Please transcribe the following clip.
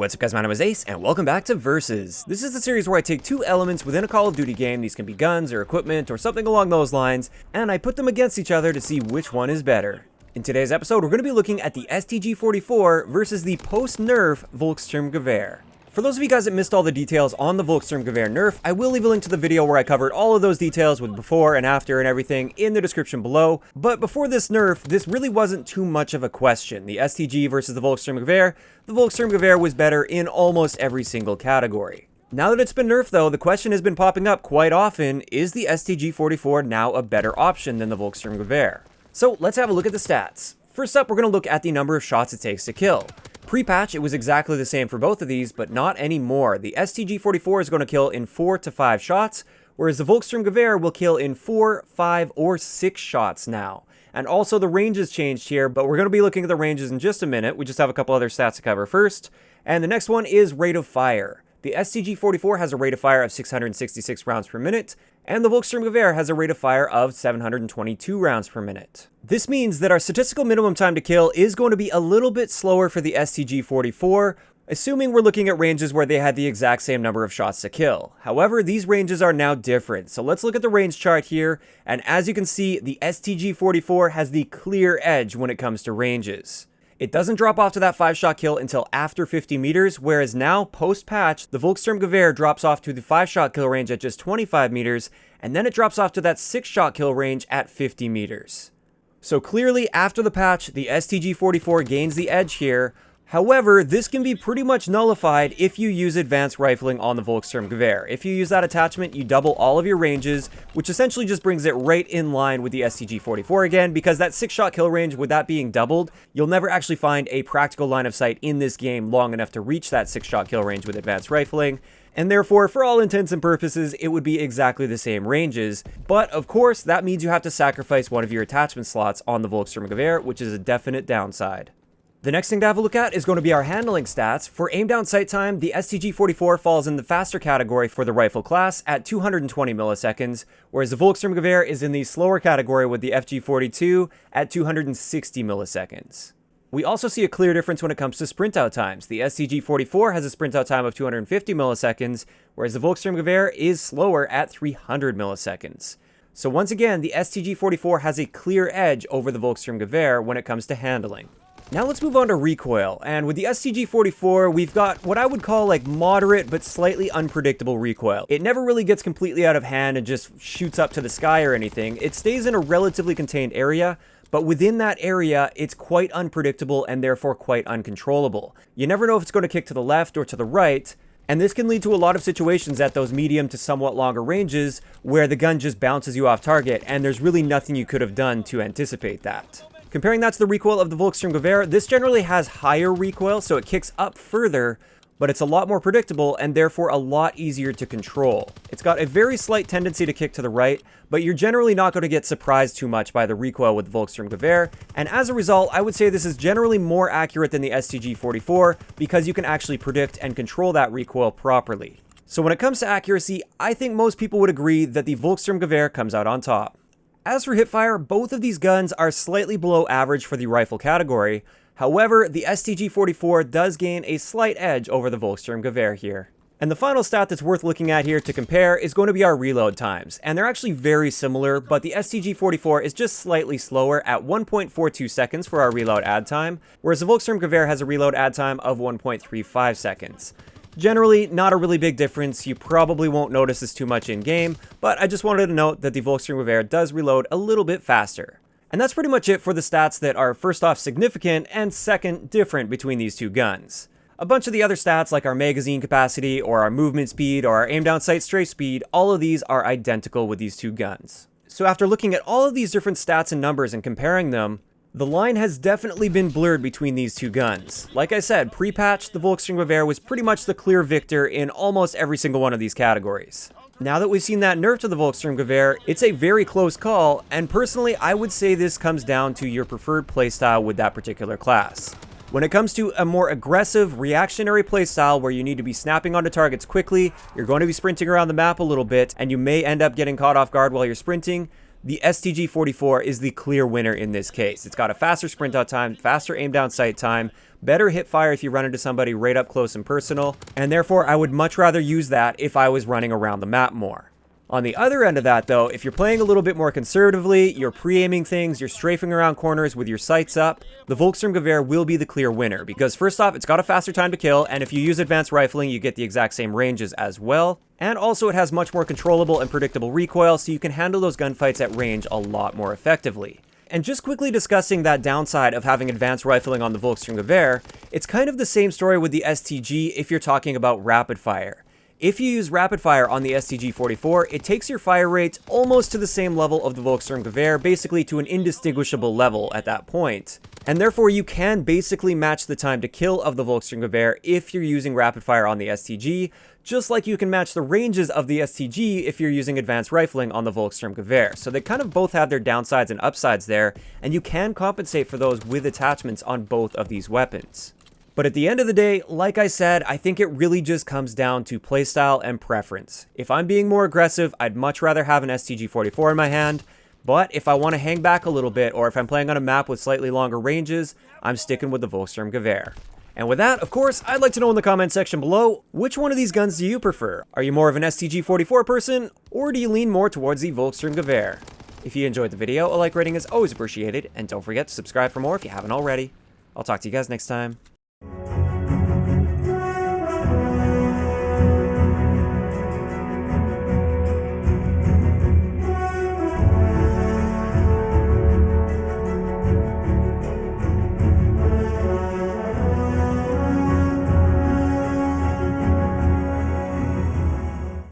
What's up guys, my name is Ace, and welcome back to Versus. This is the series where I take two elements within a Call of Duty game, these can be guns or equipment or something along those lines, and I put them against each other to see which one is better. In today's episode, we're going to be looking at the STG-44 versus the Post-Nerf Volkssturmgewehr. For those of you guys that missed all the details on the Volkssturmgewehr nerf, I will leave a link to the video where I covered all of those details with before and after and everything in the description below. But before this nerf, this really wasn't too much of a question. The STG versus the Volkssturmgewehr was better in almost every single category. Now that it's been nerfed though, the question has been popping up quite often, is the STG-44 now a better option than the Volkssturmgewehr? So let's have a look at the stats. First up, we're going to look at the number of shots it takes to kill. Pre-patch, it was exactly the same for both of these, but not anymore. The STG-44 is going to kill in 4 to 5 shots, whereas the Volkssturmgewehr will kill in 4, 5, or 6 shots now. And also the ranges changed here, but we're going to be looking at the ranges in just a minute. We just have a couple other stats to cover first. And the next one is rate of fire. The STG-44 has a rate of fire of 666 rounds per minute, and the Volkssturmgewehr has a rate of fire of 722 rounds per minute. This means that our statistical minimum time to kill is going to be a little bit slower for the STG-44, assuming we're looking at ranges where they had the exact same number of shots to kill. However, these ranges are now different, so let's look at the range chart here, and as you can see, the STG-44 has the clear edge when it comes to ranges. It doesn't drop off to that 5-shot kill until after 50 meters, whereas now, post-patch, the Volkssturmgewehr drops off to the 5-shot kill range at just 25 meters, and then it drops off to that 6-shot kill range at 50 meters. So clearly, after the patch, the STG-44 gains the edge here. However, this can be pretty much nullified if you use advanced rifling on the Volkssturmgewehr. If you use that attachment, you double all of your ranges, which essentially just brings it right in line with the STG-44 again, because that 6-shot kill range, with that being doubled, you'll never actually find a practical line of sight in this game long enough to reach that 6-shot kill range with advanced rifling. And therefore, for all intents and purposes, it would be exactly the same ranges. But of course, that means you have to sacrifice one of your attachment slots on the Volkssturmgewehr, which is a definite downside. The next thing to have a look at is going to be our handling stats. For aim down sight time, the STG-44 falls in the faster category for the rifle class at 220 milliseconds, whereas the Volkssturmgewehr is in the slower category with the FG-42 at 260 milliseconds. We also see a clear difference when it comes to sprint out times. The STG-44 has a sprint out time of 250 milliseconds, whereas the Volkssturmgewehr is slower at 300 milliseconds. So once again, the STG-44 has a clear edge over the Volkssturmgewehr when it comes to handling. Now let's move on to recoil, and with the STG-44, we've got what I would call like moderate but slightly unpredictable recoil. It never really gets completely out of hand and just shoots up to the sky or anything. It stays in a relatively contained area, but within that area, it's quite unpredictable and therefore quite uncontrollable. You never know if it's going to kick to the left or to the right, and this can lead to a lot of situations at those medium to somewhat longer ranges where the gun just bounces you off target, and there's really nothing you could have done to anticipate that. Comparing that to the recoil of the Volkssturmgewehr, this generally has higher recoil, so it kicks up further, but it's a lot more predictable and therefore a lot easier to control. It's got a very slight tendency to kick to the right, but you're generally not going to get surprised too much by the recoil with the Volkssturmgewehr, and as a result, I would say this is generally more accurate than the STG-44 because you can actually predict and control that recoil properly. So when it comes to accuracy, I think most people would agree that the Volkssturmgewehr comes out on top. As for hipfire, both of these guns are slightly below average for the rifle category. However, the STG-44 does gain a slight edge over the Volkssturmgewehr here. And the final stat that's worth looking at here to compare is going to be our reload times. And they're actually very similar, but the STG-44 is just slightly slower at 1.42 seconds for our reload add time, whereas the Volkssturmgewehr has a reload add time of 1.35 seconds. Generally, not a really big difference. You probably won't notice this too much in-game, but I just wanted to note that the Volkssturmgewehr does reload a little bit faster. And that's pretty much it for the stats that are first off significant and second different between these two guns. A bunch of the other stats like our magazine capacity or our movement speed or our aim down sight strafe speed, all of these are identical with these two guns. So after looking at all of these different stats and numbers and comparing them, the line has definitely been blurred between these two guns. Like I said, pre-patch, the Volkssturmgewehr was pretty much the clear victor in almost every single one of these categories. Now that we've seen that nerf to the Volkssturmgewehr, it's a very close call, and personally, I would say this comes down to your preferred playstyle with that particular class. When it comes to a more aggressive, reactionary playstyle where you need to be snapping onto targets quickly, you're going to be sprinting around the map a little bit, and you may end up getting caught off guard while you're sprinting, the STG-44 is the clear winner in this case. It's got a faster sprint out time, faster aim down sight time, better hip fire if you run into somebody right up close and personal, and therefore I would much rather use that if I was running around the map more. On the other end of that though, if you're playing a little bit more conservatively, you're pre-aiming things, you're strafing around corners with your sights up, the Volkssturmgewehr will be the clear winner, because first off, it's got a faster time to kill, and if you use advanced rifling, you get the exact same ranges as well. And also it has much more controllable and predictable recoil, so you can handle those gunfights at range a lot more effectively. And just quickly discussing that downside of having advanced rifling on the Volkssturmgewehr, it's kind of the same story with the STG if you're talking about rapid fire. If you use rapid fire on the STG-44, it takes your fire rate almost to the same level of the Volkssturmgewehr, basically to an indistinguishable level at that point. And therefore you can basically match the time to kill of the Volkssturmgewehr if you're using rapid fire on the STG, just like you can match the ranges of the STG if you're using advanced rifling on the Volkssturmgewehr. So they kind of both have their downsides and upsides there, and you can compensate for those with attachments on both of these weapons. But at the end of the day, like I said, I think it really just comes down to playstyle and preference. If I'm being more aggressive, I'd much rather have an STG-44 in my hand, but if I want to hang back a little bit, or if I'm playing on a map with slightly longer ranges, I'm sticking with the Volkssturmgewehr. And with that, of course, I'd like to know in the comment section below, which one of these guns do you prefer? Are you more of an STG-44 person, or do you lean more towards the Volkssturmgewehr? If you enjoyed the video, a like rating is always appreciated, and don't forget to subscribe for more if you haven't already. I'll talk to you guys next time.